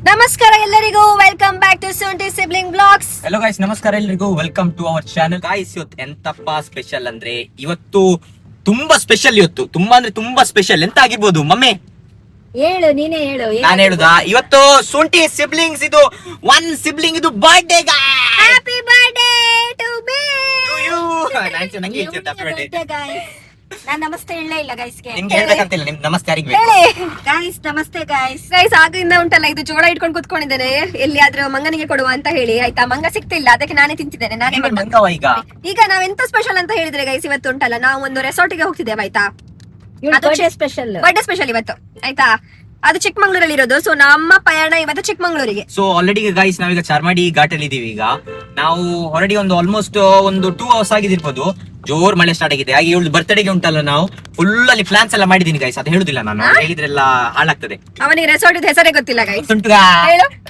ನಮಸ್ಕಾರ ಎಲ್ಲರಿಗೂ, welcome back to ಸುಂಟಿ ಸಿಬ್ಲಿಂಗ್ ಬ್ಲಾಗ್ಸ್. ಹಲೋ ಗೈಸ್, ನಮಸ್ಕಾರ ಎಲ್ಲರಿಗೂ, welcome to our channel. Guys, ಇವತ್ತು ಎಂತಪ್ಪ ಸ್ಪೆಷಲ್ ಅಂದ್ರೆ ಇವತ್ತು ತುಂಬಾ ಸ್ಪೆಷಲ್. ಇವತ್ತು ತುಂಬಾ ಅಂದ್ರೆ ತುಂಬಾ ಸ್ಪೆಷಲ್. ಎಂತ ಆಗಿರ್ಬೋದು ಮಮ್ಮಿ? ಹೇಳು, ನೀನೇ ಹೇಳು. ನಾನು ಹೇಳುದಾ? ಇವತ್ತು ಸುಂಟಿ ಸಿಬ್ಲಿಂಗ್ಸ್ ಇದು ಒನ್ ಸಿಬ್ಲಿಂಗ್ ಇದು birthday. Happy birthday to me. ನಂಗೆ ನಾನು ನಮಸ್ತೆ ಹೇಳಲೇ ಇಲ್ಲ ಗೈಸ್ಗೆ. ನಿಮ್ಗೆ ಹೇಳ್ಬೇಕಂತಿಲ್ಲ. ನಿಮ್ ನಮಸ್ತೆ ಯಾರಿಗೆ ಹೇಳಿ ಗೈಸ್, ನಮಸ್ತೆ ಗೈಸ್. ಆಗಿಂದ ಉಂಟಲ್ಲ ಇದು ಜೋಳ ಇಟ್ಕೊಂಡು ಕುತ್ಕೊಂಡಿದ್ದೇನೆ, ಎಲ್ಲಿಯಾದ್ರೂ ಮಂಗನಿಗೆ ಕೊಡುವ ಅಂತ ಹೇಳಿ. ಆಯ್ತಾ, ಮಂಗ ಸಿಕ್ತಿಲ್ಲ, ಅದಕ್ಕೆ ನಾನೇ ತಿಂತಿದ್ದೇನೆ. ಈಗ ನಾವೆಂತ ಸ್ಪೆಷಲ್ ಅಂತ ಹೇಳಿದ್ರೆ ಗೈಸ್, ಇವತ್ತು ಉಂಟಲ್ಲ ನಾವು ಒಂದು ರೆಸಾರ್ಟಿಗೆ ಹೋಗ್ತಿದ್ದೇವೆ. ಆಯ್ತಾ, ಬರ್ಡೇ ಸ್ಪೆಷಲ್ ಇವತ್ತು. ಆಯ್ತಾ, ಅದು ಚಿಕ್ಕಮಂಗ್ಳೂರಲ್ಲಿ ಇರೋದು. ಸೊ ನಮ್ಮ ಪಯಣ ಇವತ್ತು ಚಿಕ್ಕಮಂಗ್ಳೂರಿಗೆ. ಸೊ ಆಲ್ರೆಡಿ ಗೈಸ್ ನಾವೀಗ ಚಾರ್ಮಾಡಿ ಘಾಟಲ್ಲಿ ಇದೀವಿ. ಈಗ ನಾವು ಹೊರಡಿ ಒಂದು ಆಲ್ಮೋಸ್ಟ್ ಒಂದು 2 hours ಆಗಿದಿರ್ಬೋದು. ಜೋರ್ ಮಳೆ ಸ್ಟಾರ್ಟ್ ಆಗಿದೆ. ಹಾಗೆ ಇವಳು ಬರ್ತ್ಡೇಗೆ ಉಂಟಲ್ಲ, ನಾವು ಫುಲ್ ಅಲ್ಲಿ ಪ್ಲಾನ್ಸ್ ಎಲ್ಲ ಮಾಡಿದೀನಿ ಗೈಸ್. ಅದು ಹೇಳುದಿಲ್ಲ ನಾನು, ಹೇಳಿದ್ರೆಲ್ಲ ಹಾಳಾಗ್ತದೆ. ಅವನಿಗೆ ರೆಸಾರ್ಟ್ ಹೆಸರೇ ಗೊತ್ತಿಲ್ಲ guys.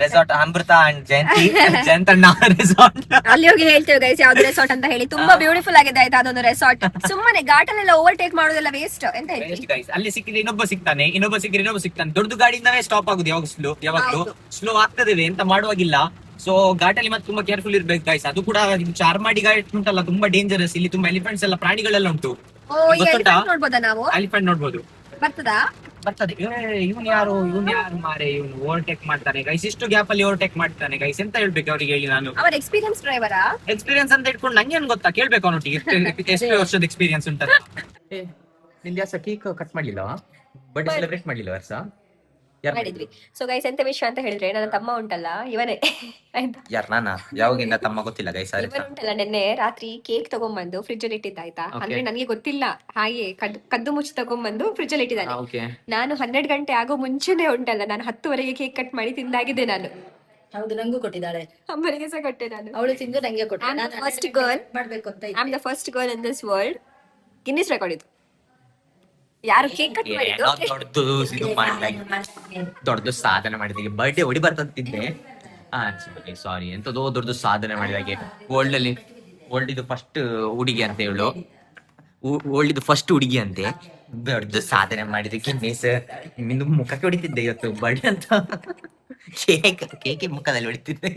Resort Amrutha and Jayanthi ಜಯಂತಣ್ಣ ರೆಸಾರ್ಟ್. ಅಲ್ಲಿ ಹೋಗಿ ಹೇಳ್ತೇವೆ ಗೈಸ್ ಯಾವ್ದು ರೆಸಾರ್ಟ್ ಅಂತ ಹೇಳಿ. ತುಂಬಾ ಬ್ಯೂಟಿಫುಲ್ ಆಗಿದೆ ಆಯ್ತಾ ಅದೊಂದು ರೆಸಾರ್ಟ್. ಸುಮ್ಮನೆ ಘಾಟಲ್ಲೆಲ್ಲ ಓವರ್ಟೇಕ್ ಮಾಡೋದೆಲ್ಲ ವೇಸ್ಟ್ ಎಂತ ಹೇಳಿ. ಅಲ್ಲಿ ಸಿಕ್ಕಿದ್ರೆ ಇನ್ನೊಬ್ಬ ಸಿಗ್ತಾನೆ, ಇನ್ನೊಬ್ಬ ಸಿಗ್ತಾನೆ. ದೊಡ್ಡ ಗಾಡಿಯಿಂದವೇ ಸ್ಟಾಪ್ ಆಗುದು ಯಾವಾಗ್ಲೂ ಸ್ಲೋ ಆಗ್ತದೆ, ಎಂತ ಮಾಡುವಾಗಿಲ್ಲ. ಸೊ ಘಾಟಲ್ಲಿ ಮತ್ತೆ ತುಂಬಾ ಕೇರ್ಫುಲ್ ಇರ್ಬೇಕು ಗೈಸ್. ಅದು ಕೂಡ ಚಾರ್ಮಾಡಿ ಘಾಟ್ ಉಂಟಲ್ಲ, ತುಂಬಾ ಡೇಂಜರಸ್. ಇಲ್ಲಿ ತುಂಬಾ ಎಲಿಫೆಂಟ್ಸ್ ಎಲ್ಲ, ಪ್ರಾಣಿಗಳೆಲ್ಲ ಉಂಟು. ನೋಡ್ಬೋದಾ ನಾವು? ಎಲಿಫೆಂಟ್ ನೋಡ್ಬೋದು. ಬರ್ತದೆ. ಇವನ್ ಯಾರು ಮಾರೆ, ಇವನು ಓವರ್ಟೇಕ್ ಮಾಡ್ತಾನೆ ಗೈಸ್. ಇಷ್ಟು ಗ್ಯಾಪ್ ಅಲ್ಲಿ ಓವರ್ಟೇಕ್ ಮಾಡ್ತಾನೆ ಗೈಸ್. ಎಂತ ಹೇಳ್ಬೇಕು ಅವ್ರಿಗೆ ಹೇಳಿ ನಾನು? ಅವರ ಎಕ್ಸ್ಪೀರಿಯನ್ಸ್ ಡ್ರೈವರಾ? ಎಕ್ಸ್ಪೀರಿಯನ್ಸ್ ಅಂತ ಇಟ್ಕೊಂಡು ನಂಗೆ ಏನ್ ಗೊತ್ತಾ, ಕೇಳ್ಬೇಕು ಅವನೊಟ್ಟಿಗೆ ಎಷ್ಟು ವರ್ಷದ ಎಕ್ಸ್ಪೀರಿಯನ್ಸ್ ಉಂಟಲ್ಲ. ನಿಂದ ಕೇಕ್ ಕಟ್ ಮಾಡ್ಲಿಲ್ಲ, ಬರ್ಡೇ ಸೆಲೆಬ್ರೇಟ್ ಮಾಡ್ಲಿಲ್ಲ ವರ್ಷ ಮಾಡಿದ್ವಿ. ಸೊ ಗೈಸ್, ಎಂತ ವಿಷಯ ಅಂತ ಹೇಳಿದ್ರೆ, ನನ್ನ ತಮ್ಮ ಉಂಟಲ್ಲ ಇವನೇ. ಆಯ್ತಾ, ಯಾರು? ನಾನಾ? ಯಾವಾಗಿಂದ ತಮ್ಮ ಗೊತ್ತಿಲ್ಲ ಗೈಸ್. ಉಂಟಲ್ಲ, ನಿನ್ನೆ ರಾತ್ರಿ ಕೇಕ್ ತಗೊಂಡ್ಬಂದು ಫ್ರಿಜ್ ಅಲ್ಲಿ ಇಟ್ಟಿದ್ದ. ಆಯ್ತಾ, ಅಂದ್ರೆ ನನಗೆ ಗೊತ್ತಿಲ್ಲ, ಹಾಗೆ ಕದ್ದು ಮುಚ್ಚಿ ತಗೊಂಡ್ಬಂದು ಫ್ರಿಜ್ ಅಲ್ಲಿ ಇಟ್ಟಿದ್ದಾನೆ. ನಾನು 12 ಗಂಟೆ ಆಗೋ ಮುಂಚೆನೆ ಉಂಟಲ್ಲ, ನಾನು 10 ಕೆಕ್ ಕಟ್ ಮಾಡಿ ತಿಂದಾಗಿದೆ ನಾನು. ಹೌದು, ನಂಗೂ ಕೊಟ್ಟಿದ್ದಾಳೆ. ಅಮ್ಮನಿಗೆ ಸಹ ಕೊಟ್ಟೆ ನಾನು. ಅವಳು ತಿಂದು ನಂಗೆ ಕೊಟ್ಟೆ. I am the first girl in this world. Guinness record ಇದು. ಯಾರು ಕೇಕ್ ಕಟ್ ಮಾಡಿದ್ದು? ದೊಡ್ಡದು ಸಾಧನೆ ಮಾಡಿದಾಗೆ ಬರ್ಡೇ ಹೊಡಿ ಬರ್ತಂತಿದ್ದೆ. ಸಾರಿ, ಎಂತದೋ ದೊಡ್ಡ ಸಾಧನೆ ಮಾಡಿದಾಗೆ. ವರ್ಲ್ಡ್ ಇದು ಫಸ್ಟ್ ಹುಡುಗಿ ಅಂತ ಹೇಳು. ವರ್ಲ್ಡ್ ಇದು ಫಸ್ಟ್ ಹುಡುಗಿ ಅಂತೆ, ದೊಡ್ಡ ಸಾಧನೆ ಮಾಡಿದ ಗಿನ್ನಿಸ್. ನಿಂದು ಮುಖಕ್ಕೆ ಹೊಡಿತಿದ್ದೆ ಇವತ್ತು ಬರ್ಡೇ ಅಂತ. ಕೇಕ್ ಮುಖದಲ್ಲಿ ಹೊಡಿತಿದ್ದೆ.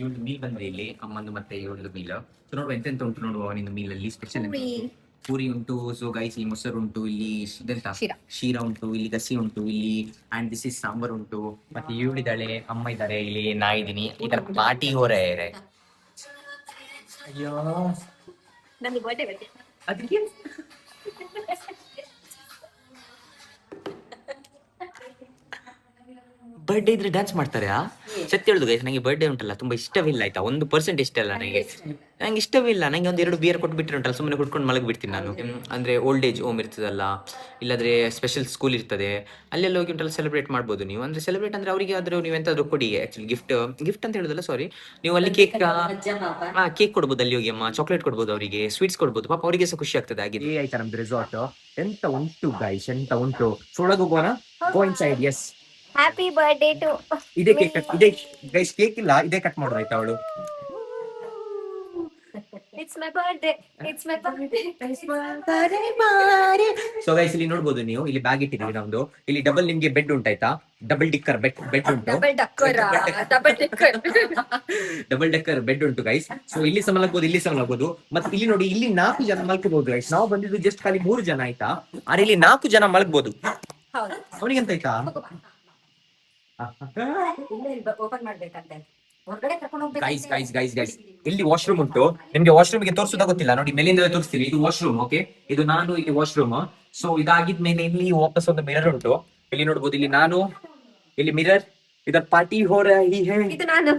ಇವಳು ಮೀಲ್ ಬಂದ್ರೆ ಇಲ್ಲಿ ಅಮ್ಮಂದು ಮತ್ತೆ ಇವಳದು ಮೀಲ್. ಸೊ ನೋಡುವ ಎಂತೆಂತ ಉಂಟು ನೋಡುವ ನಿಂದು ಮೀಲಲ್ಲಿ. ಸ್ಪೆಷಲ್ ಪೂರಿ ಉಂಟು. ಸೊ ಗೈಸ್, ಇಲ್ಲಿ ಮೊಸರು ಉಂಟು, ಇಲ್ಲಿ ಶೀರಾ ಉಂಟು, ಇಲ್ಲಿ ಗಸಿ ಉಂಟು, ಇಲ್ಲಿ ಅಂಡ್ ದಿಸ್ ಇಸ್ ಸಾಂಬಾರ್ ಉಂಟು. ಮತ್ತೆ ಇವಳಿದ್ದಾಳೆ, ಅಮ್ಮ ಇದ್ದಾರೆ, ಇಲ್ಲಿ ನಾ ಇದ್ದೀನಿ. ಈ ತರ ಪಾರ್ಟಿ ಹೋರೆ. ಅಯ್ಯೋ, ನನಗೆ ಬರ್ಡೇ ಅದಕ್ಕೆ ಬರ್ಡೇ ಇದ್ರೆ ಡ್ಯಾನ್ಸ್ ಮಾಡ್ತಾರೆ. ಸತ್ಯ ಹೇಳುದು ಗೈಸ್, ನನಗೆ ಬರ್ಡೇ ಉಂಟಲ್ಲ ತುಂಬಾ ಇಷ್ಟವಿಲ್ಲ. ಆಯ್ತಾ, 1% ಇಷ್ಟ ಇಲ್ಲ ನಂಗೆ ಇಷ್ಟವಿಲ್ಲ. ನಂಗೆ ಒಂದು 2 ಬಿಯರ್ ಕೊಟ್ಟು ಬಿಟ್ಟರೆ ಉಂಟಲ್ಲ, ಸುಮ್ಮನೆ ಕುಟ್ಕೊಂಡು ಮಲಗಿ ಬಿಡ್ತೀನಿ ನಾನು. ಅಂದ್ರೆ ಓಲ್ಡ್ ಏಜ್ ಹೋಮ್ ಇರ್ತದಲ್ಲ, ಇಲ್ಲಾದ್ರೆ ಸ್ಪೆಷಲ್ ಸ್ಕೂಲ್ ಇರ್ತದೆ, ಅಲ್ಲೆಲ್ಲ ಹೋಗಿ ಉಂಟಲ್ಲ ಸೆಲೆಬ್ರೇಟ್ ಮಾಡ್ಬೋದು ನೀವು. ಅಂದ್ರೆ ಸೆಲೆಬ್ರೇಟ್ ಅಂದ್ರೆ ಅವರಿಗೆ ಆದ್ರೆ ನೀವು ಎಂತಾದ್ರೂ ಕೊಡಿ. ಆಕ್ಚುಲಿ ಗಿಫ್ಟ್ ಅಂತ ಹೇಳುದಲ್ಲ, ಸಾರಿ. ನೀವು ಅಲ್ಲಿ ಕೇಕ್ ಕೊಡ್ಬೋದು, ಅಲ್ಲಿ ಹೋಗಿ ಅಮ್ಮ ಚಾಕ್ಲೇಟ್ ಕೊಡ್ಬೋದು, ಅವರಿಗೆ ಸ್ವೀಟ್ಸ್ ಕೊಡ್ಬೋದು. ಪಾಪ ಅವರಿಗೆ ಸಹ ಖುಷಿ ಆಗ್ತದೆ. ಆಗಿದೆ ಆಯ್ತಾ ನಮ್ದು ರೆಸಾರ್ಟ್. ಎಂತ ಉಂಟು ಗೈಸ್, ಎಂತ ಉಂಟು. ಒಳಗೆ ಹೋಗೋಣ. Go inside. Yes, happy birthday to. ಇದೇ ಕೇಕ್ ಇದೇ ಗೈಸ್, ಕೇಕ್ ಇಲ್ಲ, ಇದೇ ಕಟ್ ಮಾಡೋದು. ಆಯ್ತಾ, ಅವಳು it's my birthday. So guys, ಇಲ್ಲಿ ನೋಡ್ಬೋದು ನೀವು, ಇಲ್ಲಿ ಬ್ಯಾಗ್ ಇಟ್ಟಿದ್ದೀವಿ ನಮ್ದು. ಇಲ್ಲಿ ಡಬಲ್ ನಿಮ್ಗೆ ಬೆಡ್ ಉಂಟಾಯ್ತಾ, ಡಬಲ್ ಡಿಕ್ಕರ್ ಬೆಡ್ ಉಂಟು. ಡಬಲ್ ಡೆಕ್ಕರ್ ಬೆಡ್ ಉಂಟು ಗೈಸ್. ಸೊ ಇಲ್ಲಿ ಸಹ ಮಲಗಬಹುದು. ಮತ್ತೆ ಇಲ್ಲಿ ನೋಡಿ, ಇಲ್ಲಿ 4 ಜನ ಮಲ್ಕೋಬಹುದು ಗೈಸ್. ನಾವು ಬಂದಿದ್ದು ಜಸ್ಟ್ ಖಾಲಿ 3 ಜನ. ಆಯ್ತಾ, ಆದ್ರೆ ಇಲ್ಲಿ 4 ಜನ ಮಲಗಬಹುದು. ಅವನಿಗೆ ಎಂತ ಆಯ್ತಾ, ಗೈಸ್ ಇಲ್ಲಿ ವಾಶ್ರೂಮ್ ಉಂಟು. ನಿಮ್ಗೆ ವಾಶ್ರೂಮ್ ಗೆ ತೋರಿಸೋದ ಗೊತ್ತಿಲ್ಲ ನೋಡಿ, ಮೇಲಿಂದ ತೋರಿಸ್ತೀವಿ. ಇದು ವಾಶ್ರೂಮ್. ಓಕೆ, ಇದು ನಾನು, ಇಲ್ಲಿ ವಾಶ್ರೂಮ್. ಸೊ ಇದಾಗಿದ್ಮೇಲೆ ಇಲ್ಲಿ ವಾಪಸ್ ಒಂದು ಮಿರರ್ ಉಂಟು. ಇಲ್ಲಿ ನೋಡ್ಬೋದು, ಇಲ್ಲಿ ನಾನು, ಇಲ್ಲಿ ಮಿರರ್. ಇದರ ಪಾರ್ಟಿ ಹೋ ರಹಿ ಹೈ. ಇದು ನಾನು.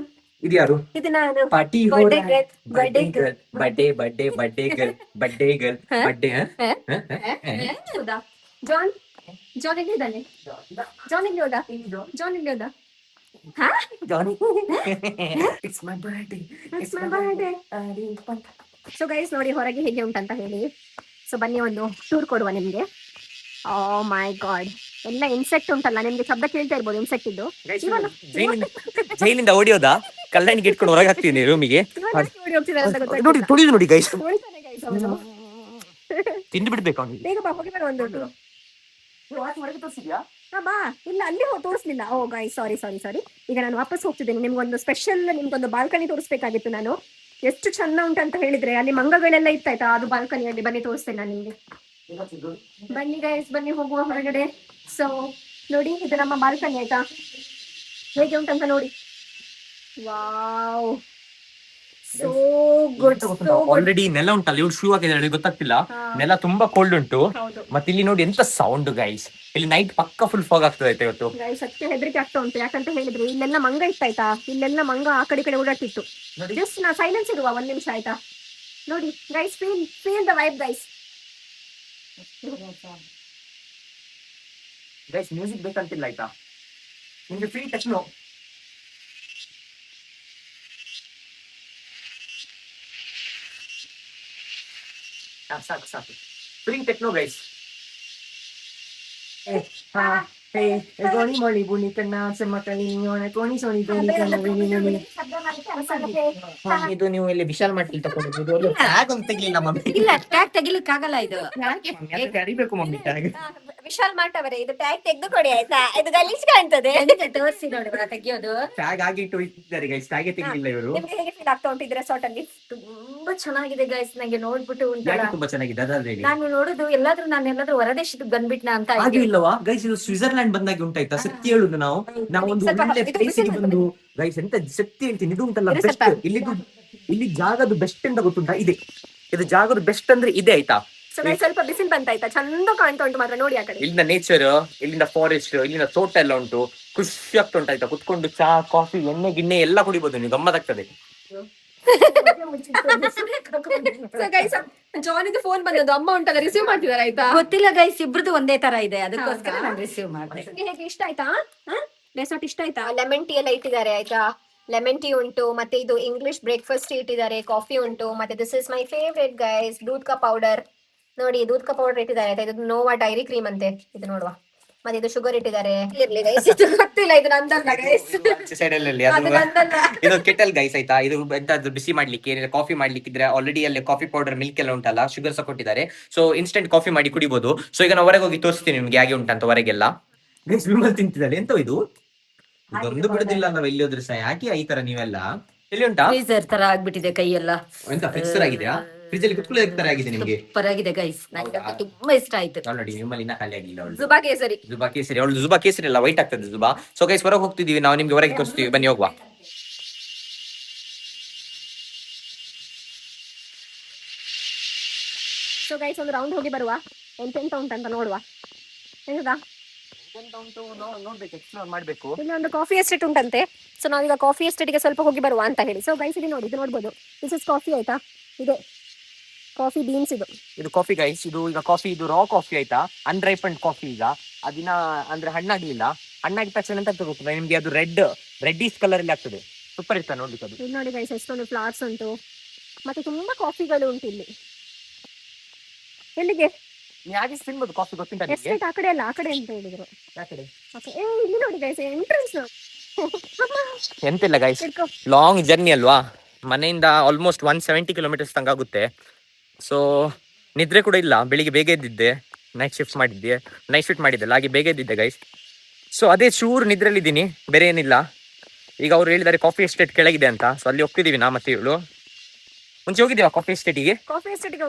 ಇದು ಯಾರು? ಇದು ನಾನು. ಪಾರ್ಟಿ ಹೋ ರಹಿ ಹೈ. Birthday girl. ಜಾನ್ ಇದ್ದಾನೆ. It's my birthday. So guys ನೋಡಿ ಹೊರಗೆ ಹೇಗೆ ಉಂಟಂತ ಹೇಳಿ. ಸೊ ಬನ್ನಿ ಒಂದು ಟೂರ್ ಕೊಡುವ ನಿಮ್ಗೆ. ಓ ಮೈ ಗಾಡ್, ಎಲ್ಲ ಇನ್ಸೆಕ್ಟ್ ಉಂಟಲ್ಲ, ನಿಮ್ಗೆ ಶಬ್ದ ಕೇಳ್ತಾ ಇರ್ಬೋದು ಇನ್ಸೆಕ್ಟ್ ಇದ್ದು. ಜೈಲಿಂದ ಓಡಿಯೋದಾ? ಕಲ್ಲಣಿಗೆ ಇಟ್ಕೊಂಡು ಹೊರಗೆ ಹಾಕ್ತೀನಿ ರೂಮಿಗೆ. ನೋಡಿ ಗೈಸ್, ತಿಂದು ಬಿಡ್ಬೇಕು ಅವ್ನಿಗೆ. ಬೇಗ ಬಾ, ಹೋಗಿ ಬರೋ ಒಂದು. ಬಾ ಇಲ್ಲ ಅಲ್ಲಿ ತೋರಿಸ್ಲಿಲ್ಲ. ಓ ಗೈಸ್ ಸಾರಿ. ಈಗ ನಾನು ವಾಪಸ್ ಹೋಗ್ತಿದ್ದೇನೆ. ನಿಮ್ಗೊಂದು ಬಾಲ್ಕನಿ ತೋರಿಸ್ಬೇಕಾಗಿತ್ತು ನಾನು. ಎಷ್ಟು ಚಂದ ಉಂಟಂತ ಹೇಳಿದ್ರೆ ಅಲ್ಲಿ ಮಂಗಗಳೆಲ್ಲ ಇತ್ತಾಯ್ತಾ, ಅದು ಬಾಲ್ಕನಿಯಲ್ಲಿ. ಬನ್ನಿ ತೋರಿಸ್ತೇನೆ ನಾನು ನಿಮ್ಗೆ. ಬನ್ನಿ ಗೈಸ್, ಬನ್ನಿ ಹೋಗುವ ಹೊರಗಡೆ. ಸೊ ನೋಡಿ, ಇದು ನಮ್ಮ ಬಾಲ್ಕನಿ ಆಯ್ತಾ, ಹೇಗೆ ಉಂಟಂತ ನೋಡಿ. Wow, so good. ಆಲ್ರೆಡಿ ನೆಲ ಉಂಟಲ್ಲ, ಇವಳು ಶೂ ಹಾಕಿದ್ರೆ ಗೊತ್ತಾಗ್ತಿಲ್ಲ, ನೆಲ ತುಂಬಾ ಕೋಲ್ಡ್ ಉಂಟು. ಹೌದು ಮತ್ತೆ ಇಲ್ಲಿ ನೋಡಿ ಎಂತ ಸೌಂಡ್ ಗೈಸ್, ಇಲ್ಲಿ ನೈಟ್ ಪಕ್ಕ ಫುಲ್ ಫಾಗ್ ಆಗ್ತದೆ ಆಯ್ತಾ ಇವತ್ತು. ಗೈಸ್ ಸತ್ಯ ಹೆದರಿಕೆ ಆಗ್ತಾ ಉಂಟು. ಯಾಕಂತ ಹೇಳಿದ್ರೆ ಇಲ್ಲೆಲ್ಲ ಮಂಗ ಇತ್ತಾಯ್ತಾ, ಇಲ್ಲೆಲ್ಲ ಮಂಗ ಆ ಕಡೆ ಈ ಕಡೆ ಓಡಾಡ್ತಿತ್ತು. ಜಸ್ಟ್ ನಾ ಸೈಲೆನ್ಸ್ ಇರುವ 1 ನಿಮಿಷ ಆಯ್ತಾ. ನೋಡಿ guys, feel the vibe guys. Guys music ಬೇಕಂತಿಲ್ಲ ಆಯ್ತಾ, ನಿಮ್ಗೆ ಫ್ರೀ ಟೆಕ್ನೋ. ಸಾಕು ಫ್ರೀ ಟೆಕ್ನೋ ಗೈಸ್. ಮೊಳಿ ಬುನಿ ಕಣ್ಣ ಇದು ನೀವು ಇಲ್ಲಿ ವಿಶಾಲ್ ಮಾಡ್ಲಿ ತಗೊಂಡಿದ್ದು ಟ್ಯಾಗ್ ಅಂತ ತೆಗಿಲಿಲ್ಲ ಮಮ್ಮಿ. ಇಲ್ಲ ಟ್ಯಾಗ್ ತೆಗಿಲಿಕ್ಕೆ ಆಗಲ್ಲ ಇದು. ಅರಿಬೇಕು ಮಮ್ಮಿ ಟ್ಯಾಗ್. ವಿಶಾಲ್ ಮಾಟ್ ಅವರೇ, ಇದು ಟ್ಯಾಗ್ ತೆಗೆದು ಕೊಡಿ ಆಯ್ತಾ, ಇದು ಗಲೀಜ್ ಕಾಣ್ತದೆ. ತೋರಿಸಿ ನೋಡಿ ತೆಗಿಯೋದು. ಟ್ಯಾಗ್ ಆಗಿಟ್ಟು ಇಟ್ಟಿದ್ದಾರೆ ಗೈಸ್, ಟ್ಯಾಗ್ ತೆಗಿಲಿಲ್ಲ ಇವರು. ನಿಮ್ಗೆ ಹೇಗೆ ಫೀಲ್ ಆಗ್ತಾ ಉಂಟು ಇದ್ರ ರೆಸಾರ್ಟ್ ಅಲ್ಲಿ? ತುಂಬಾ ಚೆನ್ನಾಗಿದೆ ಗೈಸ್, ನಂಗೆ ನೋಡ್ಬಿಟ್ಟು ಉಂಟಲ್ಲ, ಯಾಕೆ ತುಂಬಾ ಚೆನ್ನಾಗಿದೆ ಅದಾದ್ರೆ ಹೇಳಿ. ನಾನು ನೋಡುದು ನಾನೆಲ್ಲಾದ್ರೂ ಹೊರದೇಶಕ್ಕೆ ಬಂದ್ಬಿಟ್ನಾ ಅಂತ ಹಾಗೆ ಇಲ್ಲವಾ ಗೈಸ್, ಇದು ಸ್ವಿಟ್ಜರ್ಲ್ಯಾಂಡ್ ಬಂದಾಗೆ ಉಂಟಾಯ್ತಾ. ಸತ್ಯ ಹೇಳುದು ನಾವೊಂದು ಒಳ್ಳೆ ಪ್ಲೇಸ್ ಗೆ ಬಂದು ಗೈಸ್, ಎಂತ ಸತ್ಯ ಹೇಳ್ತೀನಿ, ಇದು ಉಂಟಲ್ಲ ಬೆಸ್ಟ್. ಇಲ್ಲಿ ಜಾಗದ ಬೆಸ್ಟ್ ಅಂತ ಗೊತ್ತುಂಟಾ, ಇದು ಜಾಗದ ಬೆಸ್ಟ್ ಅಂದ್ರೆ ಇದೆ ಆಯ್ತಾ. ಸ್ವಲ್ಪ ಬಿಸಿಲು ಬಂತಾಯ್ತಾ, ಚಂದ ಕಾಣ್ತಾ ಉಂಟು ಮಾತ್ರ ನೋಡಿ ಆ ಕಡೆ. ಇಲ್ಲಿಂದ ನೇಚರ್, ಇಲ್ಲಿಂದ ಫಾರೆಸ್ಟ್, ಇಲ್ಲಿಂದ ತೋಟ ಎಲ್ಲ ಉಂಟು, ಖುಷಿ ಆಗ್ತಾ ಉಂಟಾಯ್ತಾ. ಕುತ್ಕೊಂಡು ಚಾ ಕಾಫಿ ಎಣ್ಣೆ ಗಿಣ್ಣೆ ಎಲ್ಲ ಕುಡಿಬಹುದು ನೀವು, ಗಮ್ಮತ್ತಾಗ್ತದೆ. ಜಾನಿದು ಫೋನ್ ಬಂದದ್ದು, ಅಮ್ಮ ಉಂಟಲ್ಲ ರಿಸೀವ್ ಮಾಡ್ತಿದಾರೆ ಆಯ್ತಾ. ಗೊತ್ತಿಲ್ಲ ಗೈಸ್, ಇಬ್ರದ್ದು ಒಂದೇ ತರ ಇದೆ, ಅದಕ್ಕೋಸ್ಕರ ನಾನು ರಿಸೀವ್ ಮಾಡಿದೆ. ಹೇಗೆ ಇಷ್ಟ ಆಯ್ತಾ ರೆಸಾರ್ಟ್? ಇಷ್ಟ ಆಯ್ತಾ? ಲೆಮನ್ ಟೀ ಎಲ್ಲ ಇಟ್ಟಿದ್ದಾರೆ ಆಯ್ತಾ, ಲೆಮನ್ ಟೀ ಉಂಟು, ಮತ್ತೆ ಇದು ಇಂಗ್ಲಿಷ್ ಬ್ರೇಕ್ಫಾಸ್ಟ್ ಇಟ್ಟಿದ್ದಾರೆ, ಕಾಫಿ ಉಂಟು, ಮತ್ತೆ this is my favourite guys, ದೂದ್ ಕಾ ಪೌಡರ್ ನೋಡಿ, ದೂದ್ ಕಾ ಪೌಡರ್ ಇಟ್ಟಿದ್ದಾರೆ ಆಯ್ತಾ. ಇದು ನೋವಾ ಡೈರಿ ಕ್ರೀಮ್ ಅಂತೆ, ಇದು ನೋಡುವ. ಮತ್ತೆ ಇದು ಶುಗರ್ ಇಟ್ಟಿದ್ದಾರೆ. ಇರ್ಲಿ ಗೈಸ್, ಇದು ಗೊತ್ತಿಲ್ಲ, ಇದು ನಂದಲ್ಲ ಗೈಸ್, ಇದು ಕೆಟಲ್ ಗೈಸ್ ಆಯ್ತಾ. ಇದು ಎಂತಾದ್ರು ಬಿಸಿ ಮಾಡ್ಲಿಕ್ಕೆ, ಕಾಫಿ ಮಾಡ್ಲಿಕ್ಕಿದ್ರೆ ಆಲ್ರೆಡಿ ಅಲ್ಲಿ ಕಾಫಿ ಪೌಡರ್ ಮಿಲ್ಕ್ ಎಲ್ಲ ಉಂಟಲ್ಲ, ಶುಗರ್ ಸಹ ಕೊಟ್ಟಿದ್ದಾರೆ. ಸೊ ಇನ್ಸ್ಟೆಂಟ್ ಕಾಫಿ ಮಾಡಿ ಕುಡಿಬಹುದು. ಸೊ ಈಗ ನಾವು ಹೊರಗೆ ಹೋಗಿ ತೋರಿಸ್ತೀನಿ ನಿಮ್ಗೆ ಹೇಗೆ ಉಂಟಂತ ಹೊರಗೆಲ್ಲ. ಗೈಸ್ ವಿಮಲ್ ತಿಂತಿದ್ದಾಳೆ, ಎಂತ ಇದು ಇದೊಂದು ಬಿಡುದಿಲ್ಲ ನಾವು ಎಲ್ಲಿ ಹೋದ್ರೆ ಸಹ. ಯಾಕೆ ಈ ತರ ನೀವೆಲ್ಲ? ಎಲ್ಲಿ ಉಂಟಾ ಫ್ರೀಜರ್ ತರ ಆಗ್ಬಿಟ್ಟಿದೆ ಕೈಯೆಲ್ಲ. ಎಂತ ಫ್ರಿಜ್ ತರ ಆಗಿದೆಯಾ? ಫ್ರಿಜ್ ಅಲ್ಲಿ ಕುತ್ಕೊಳ್ಳೋ ತರ ಆಗಿದೆ ನಿಮ್ಗೆ? ಸೂಪರ್ ಆಗಿದೆ ಗೈಸ್, ನಂಗೆ ತುಂಬಾ ಇಷ್ಟ ಆಯ್ತು. ನೋಡಿ ವಿಮಲ್ ಇನ್ನ ಖಾಲಿ ಆಗಿಲ್ಲ. ಜುಬಾ ಕೇಸರಿ ಅವಳು ಜುಬಾ ಕೇಸರಿ ಅಲ್ಲ, ವೈಟ್ ಆಗ್ತದೆ ಜುಬಾ. ಸೊ ಗೈಸ್ ಹೊರಗೆ ಹೋಗ್ತಿದೀವಿ ನಾವು, ನಿಮ್ಗೆ ಹೊರಗೆ ತೋರಿಸ್ತೀವಿ, ಬನ್ನಿ ಹೋಗುವ. ಸೊ ಗೈಸ್ ಒಂದು ರೌಂಡ್ ಹೋಗಿ ಬರುವ, ಎಂತೆಂತ ಉಂಟಂತ ನೋಡುವ. ಎಂತದಾ ನೋಡ್ಬೇಕು, ಎಕ್ಸ್ಪ್ಲೋರ್ ಮಾಡ್ಬೇಕು. ಇಲ್ಲಿ ಒಂದು ಕಾಫಿ ಎಸ್ಟೇಟ್ ಉಂಟಂತೆ. ಸೊ ನಾವೀಗ ಕಾಫಿ ಎಸ್ಟೇಟ್ಗೆ ಸ್ವಲ್ಪ ಹೋಗಿ ಬರುವ ಅಂತ ಹೇಳಿ. ಸೊ ಗೈಸ್ ಇದು ನೋಡಿ, ಇದು ನೋಡ್ಬೋದು, ದಿಸ್ ಇಸ್ ಕಾಫಿ ಆಯ್ತಾ. ಇದೆ ಕಾಫಿ ಬೀನ್ಸ್, ಇದು ಕಾಫಿ ಗೈಸ್. ಇದು ಈಗ ಕಾಫಿ, ಇದು ರಾ ಕಾಫಿ ಆಯ್ತಾ, ಅನ್ರೈಪಂಡ್ ಕಾಫಿ. ಈಗ ಅದಿನ ಅಂದ್ರೆ ಹಣ್ಣಾಗ್ಲಿಲ್ಲ, ಹಣ್ಣಾಗಿದ ತಕ್ಷಣ ಎಂತ ಗೊತ್ತಿಲ್ಲ ನಿಮ್ಗೆ, ಅದು ರೆಡ್ಡಿಶ್ ಕಲರ್ ಅಲ್ಲಿ ಆಗ್ತದೆ. ಸೂಪರ್ ಇರ್ತಾ ನೋಡ್ಲಿಕ್ಕೆ ಅದು. ಇಲ್ಲಿ ನೋಡಿ ಗೈಸ್, ಎಷ್ಟೊಂದು ಫ್ಲವರ್ಸ್ ಉಂಟು, ಮತ್ತೆ ತುಂಬಾ ಕಾಫಿಗಳು ಉಂಟು ಇಲ್ಲಿ. ಎಲ್ಲಿಗೆ ಯಾಕೆ ತಿನ್ಬೋದು ಕಾಫಿ ಗೊತ್ತಿಲ್ಲ ನಿಮ್ಗೆ? ಎಸ್ಟೇಟ್ ಆ ಕಡೆ ಅಲ್ಲ, ಆ ಕಡೆ ಅಂತ ಹೇಳಿದ್ರು. ಇಲ್ಲಿ ನೋಡಿ ಗೈಸ್, ಎಂಟ್ರೆನ್ಸ್ ಎಂತಿಲ್ಲ ಗೈಸ್, ಲಾಂಗ್ ಜರ್ನಿ ಅಲ್ವಾ, ಮನೆಯಿಂದ ಆಲ್ಮೋಸ್ಟ್ 170 ಕಿಲೋಮೀಟರ್ಸ್ ತನಕ ಆಗುತ್ತೆ. ಸೊ ನಿದ್ರೆ ಕೂಡ ಇಲ್ಲ, ಬೆಳಿಗ್ಗೆ ಬೇಗ ಎದ್ದಿದ್ದೆ, ನೈಟ್ ಶಿಫ್ಟ್ ಮಾಡಿದ್ದೆಲ್ಲ, ಹಾಗೆ ಬೇಗ ಎದ್ದಿದ್ದೆ ಗೈಸ್. ಸೊ ಅದೇ ಚೂರು ನಿದ್ರೆಲಿದ್ದೀನಿ, ಬೇರೆ ಏನಿಲ್ಲ. ಈಗ ಅವ್ರು ಹೇಳಿದ್ದಾರೆ ಕಾಫಿ ಎಸ್ಟೇಟ್ ಕೆಳಗಿದೆ ಅಂತ. ಸೊ ಅಲ್ಲಿ ಹೋಗ್ತಿದೀವಿ ನಾ ಮತ್ತೆ ಇವಳು. ಮುಂಚೆ ಹೋಗಿದ್ದೀವಾ ಕಾಫಿ ಎಸ್ಟೇಟಿಗೆ? ಕಾಫಿ ಎಸ್ಟೇಟ್ಗೆ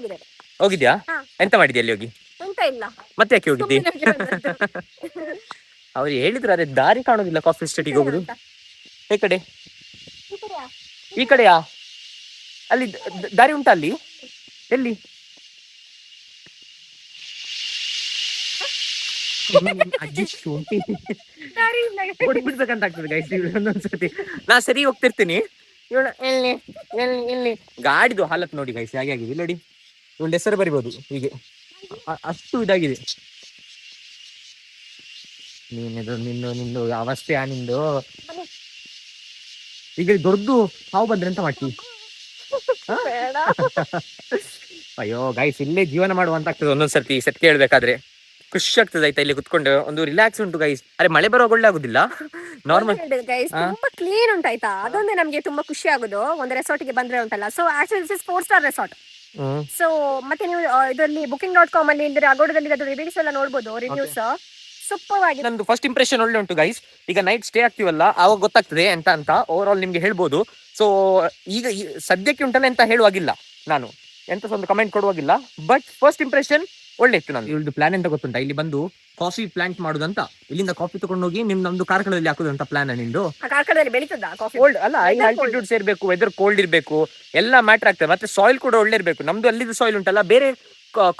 ಹೋಗಿದ್ಯಾ? ಎಂತ ಮಾಡಿದ್ಯಾ ಅಲ್ಲಿ ಹೋಗಿ? ಎಂತ ಇಲ್ಲ, ಮತ್ತೆ ಯಾಕೆ ಹೋಗಿದ್ದಿ? ಅವ್ರು ಹೇಳಿದ್ರು ಅದೇ ದಾರಿ ಕಾಣೋದಿಲ್ಲ ಕಾಫಿ ಎಸ್ಟೇಟಿಗೆ ಹೋಗುದು. ಈ ಕಡೆ, ಈ ಕಡೆಯಾ? ಅಲ್ಲಿ ದಾರಿ ಉಂಟಾ ಅಲ್ಲಿ? ಎಲ್ಲಿ? ಬಿಡ್ಬೇಕಂತ ಆಗ್ತದೆ ಗೈಸ್ ಒಂದೊಂದ್ಸತಿ. ನಾ ಸರಿ ಹೋಗ್ತಿರ್ತೀನಿ, ಇವಳು ಎಲ್ಲಿ ಎಲ್ಲಿ ಎಲ್ಲಿ. ಗಾಡಿದು ಹಾಲತ್ ನೋಡಿ ಗೈಸ್ ಹೇಗೆ ಆಗಿದೆ ನೋಡಿ. ಇವಳ ಹೆಸರು ಬರಿಬೋದು ಹೀಗೆ, ಅಷ್ಟು ಇದಾಗಿದೆ. ನಿಂದು ಅವಸ್ಥೆ ನಿಂದು. ಈಗ ದೊಡ್ಡದು ಹಾವು ಬಂದ್ರೆ ಎಂತ ಮಾಡ್ತಿ? ಅಯ್ಯೋ ಗೈಸ್, ಇಲ್ಲೇ ಜೀವನ ಮಾಡುವಂತ ಆಗ್ತದೆ ಒಂದೊಂದ್ಸರ್ತಿ ಸತ್ಯ ಹೇಳ್ಬೇಕಾದ್ರೆ. ಖುಷಿ ಆಗ್ತದೆ ಆಯ್ತಾ, ಇಲ್ಲಿ ಕುತ್ಕೊಂಡು ಒಂದು ರಿಲ್ಯಾಕ್ಸ್ ಉಂಟು ಗೈಸ್. ಅರೆ ಮಳೆ ಬರುವಾಗ ಒಳ್ಳೆ ಆಗುದಿಲ್ಲ, ನಾರ್ಮಲ್ ಗೈಸ್, ತುಂಬಾ ಕ್ಲೀನ್ ಉಂಟಾಯ್ತಾ. ಅದೊಂದೇ ನಮ್ಗೆ ತುಂಬಾ ಖುಷಿ ಆಗುದು ಒಂದು ರೆಸಾರ್ಟ್ ಗೆ ಬಂದ್ರೆ ಉಂಟಲ್ಲ. So actually this is 4 star resort. So ಮತ್ತೆ ನೀವು ಇದರಲ್ಲಿ booking.com ಅಲ್ಲಿ ಇದ್ರೆ ಅಗೋಡದಲ್ಲಿ ಅದು ರಿವ್ಯೂಸ್ ಎಲ್ಲ ನೋಡ್ಬೋದು, ರಿವ್ಯೂಸ್. ಸೂಪರ್ ಆಗಿದೆ. ನಂದು ಫಸ್ಟ್ ಇಂಪ್ರೆಷನ್ ಒಳ್ಳೆ ಉಂಟು ಗೈಸ್. ಈಗ ನೈಟ್ ಸ್ಟೇ ಆಗ್ತೀವಲ್ಲ ಅವಾಗ ಗೊತ್ತಾಗ್ತದೆ ಅಂತ ಓವರ್ ಆಲ್ ನಿಮ್ಗೆ ಹೇಳ್ಬೋದು. ಸೊ ಈಗ ಸದ್ಯಕ್ಕೆ ಉಂಟಲ್ಲ ಎಂತ ಹೇಳುವಾಗಿಲ್ಲ, ನಾನು ಎಂತ ಒಂದು ಕಮೆಂಟ್ ಕೊಡುವಾಗಿಲ್ಲ. ಬಟ್ ಫಸ್ಟ್ ಇಂಪ್ರೆಷನ್ ಒಳ್ಳೆ ಇತ್ತು. ನಾನು ಇವ್ರದ್ದು ಪ್ಲಾನ್ ಎಂತ ಗೊತ್ತುಂಟಾ, ಇಲ್ಲಿ ಬಂದು ಕಾಫಿ ಪ್ಲಾಂಟ್ ಮಾಡುದಂತ, ಇಲ್ಲಿಂದ ಕಾಫಿ ತಗೊಂಡೋಗಿ ನಮ್ದು ಕಾರ್ಕಳದಲ್ಲಿ ಹಾಕುದಂತ ಪ್ಲಾನ್ ನಿಂದು. ಕಾರ್ಕಳದಲ್ಲಿ ಬೆಳೀತದ ಕಾಫಿ? ಕೋಲ್ಡ್ ಅಲ್ಲ, ಹೈ ಆಲ್ಟಿಟ್ಯೂಡ್ಸ್ ಇರಬೇಕು, ವೆದರ್ ಕೋಲ್ಡ್ ಇರಬೇಕು, ಎಲ್ಲ ಮ್ಯಾಟರ್ ಆಗ್ತದೆ. ಮತ್ತೆ ಸಾಯಿಲ್ ಕೂಡ ಒಳ್ಳೆ ಇರಬೇಕು. ನಮ್ದು ಅಲ್ಲಿದ್ದು ಸಾಯಿಲ್ ಉಂಟಲ್ಲ ಬೇರೆ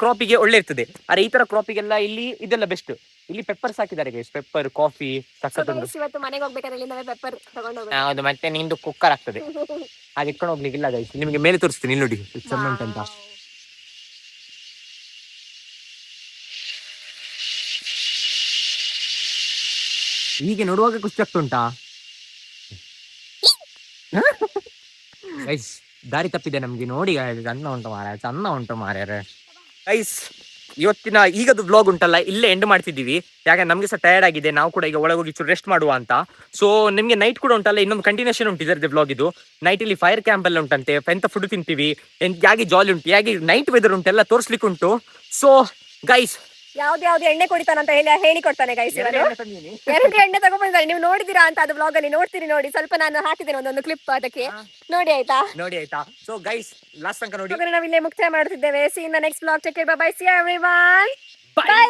ಕ್ರಾಪಿಗೆ ಒಳ್ಳೆ ಇರ್ತದೆ. ಅರೆ ಈ ತರ ಕ್ರಾಪಿಗೆಲ್ಲ ಇಲ್ಲಿ ಇದೆಲ್ಲ ಬೆಸ್ಟ್. ಇಲ್ಲಿ ಪೆಪ್ಪರ್ಸ್ ಹಾಕಿದ್ದಾರೆ ಗೈಸ್, ಪೆಪ್ಪರ್ ಕಾಫಿ ಸಕ್ಕತ್ತುಂಟು. ಇವತ್ತು ಮನೆಗೆ ಹೋಗ್ಬೇಕಾದ್ರೆ ಇಲ್ಲಿಂದ ಪೆಪ್ಪರ್ ತಗೊಂಡು ಹೋಗ್ಬೇಕು. ಹೌದು, ಮತ್ತೆ ನಿಂದು ಕುಕ್ಕರ್ ಆಗ್ತದೆ ಹಾಗೆ ಇಟ್ಕೊಂಡು ಹೋಗ್ಲಿಕ್ಕಿಲ್ಲ ಗೈಸ್. ನಿಮಗೆ ಮೇಲೆ ತೋರಿಸ್ತೀನಿ, ಇಲ್ಲಿ ನೋಡಿ ಎಷ್ಟು ಚಂದ ಉಂಟಂತ. ಹೀಗೆ ನೋಡುವಾಗ ಖುಷಿ ಆಗ್ತುಂಟಾ ಗೈಸ್? ದಾರಿ ತಪ್ಪಿದೆ ನಮ್ಗೆ ನೋಡಿ guys. ಚಂದ ಉಂಟು ಮಾರ್ಯಾರೆ ಗೈಸ್. ಇವತ್ತಿನ ಈಗದು ಬ್ಲಾಗ್ ಉಂಟಲ್ಲ ಇಲ್ಲೇ ಎಂಡ್ ಮಾಡ್ತಿದ್ದೀವಿ. ಯಾಕಂದ್ರೆ ನಮ್ಗೆ ಸಹ ಟಯರ್ಡ್ ಆಗಿದೆ, ನಾವು ಕೂಡ ಈಗ ಒಳಗೋಗಿ ರೆಸ್ಟ್ ಮಾಡುವ ಅಂತ. ಸೊ ನಿಮ್ಗೆ ನೈಟ್ ಕೂಡ ಉಂಟಲ್ಲ ಇನ್ನೊಂದು ಕಂಟಿನ್ಯೂಷನ್ ಉಂಟು ಇದರದ್ದು ಬ್ಲಾಗ್ ಇದು. ನೈಟ್ ಇಲ್ಲಿ ಫೈರ್ ಕ್ಯಾಂಪ್ ಎಲ್ಲ ಉಂಟಂತೆ, ಎಂತ ಫುಡ್ ತಿಂತೀವಿ, ಹೇಗೆ ಜಾಲಿ ಉಂಟು, ಹೇಗೆ ನೈಟ್ ವೆದರ್ ಉಂಟು ಎಲ್ಲ ತೋರಿಸ್ಲಿಕ್ಕೆ ಉಂಟು. ಸೊ ಗೈಸ್ ಯಾವ್ದು ಎಣ್ಣೆ ಕೊಡಿತಾನಂತ ಹೇಳಿ ಕೊಡ್ತಾನೆ ಗೈಸ್. ಎರಡು ಎಣ್ಣೆ ತಗೊಂಡ್ಬಂದಿದ್ದಾರೆ, ನೀವು ನೋಡಿದಿರಾ ಅಂತ ಅದು ಬ್ಲಾಗ್ ಅಲ್ಲಿ ನೋಡ್ತೀರಿ ನೋಡಿ. ಸ್ವಲ್ಪ ನಾನು ಹಾಕಿದ್ದೇನೆ ಒಂದೊಂದು ಕ್ಲಿಪ್, ಅದಕ್ಕೆ ನೋಡಿ ಆಯ್ತಾ. ಸೊ ಗೈಸ್ ಲಾಸ್ಟ್ ತನಕ ನೋಡಿ. ನಾವು ಇಲ್ಲೇ ಮುಕ್ತಾಯ ಮಾಡುತ್ತಿದ್ದೇವೆ. C in the next blog. Take care, bye bye, C everyone, by.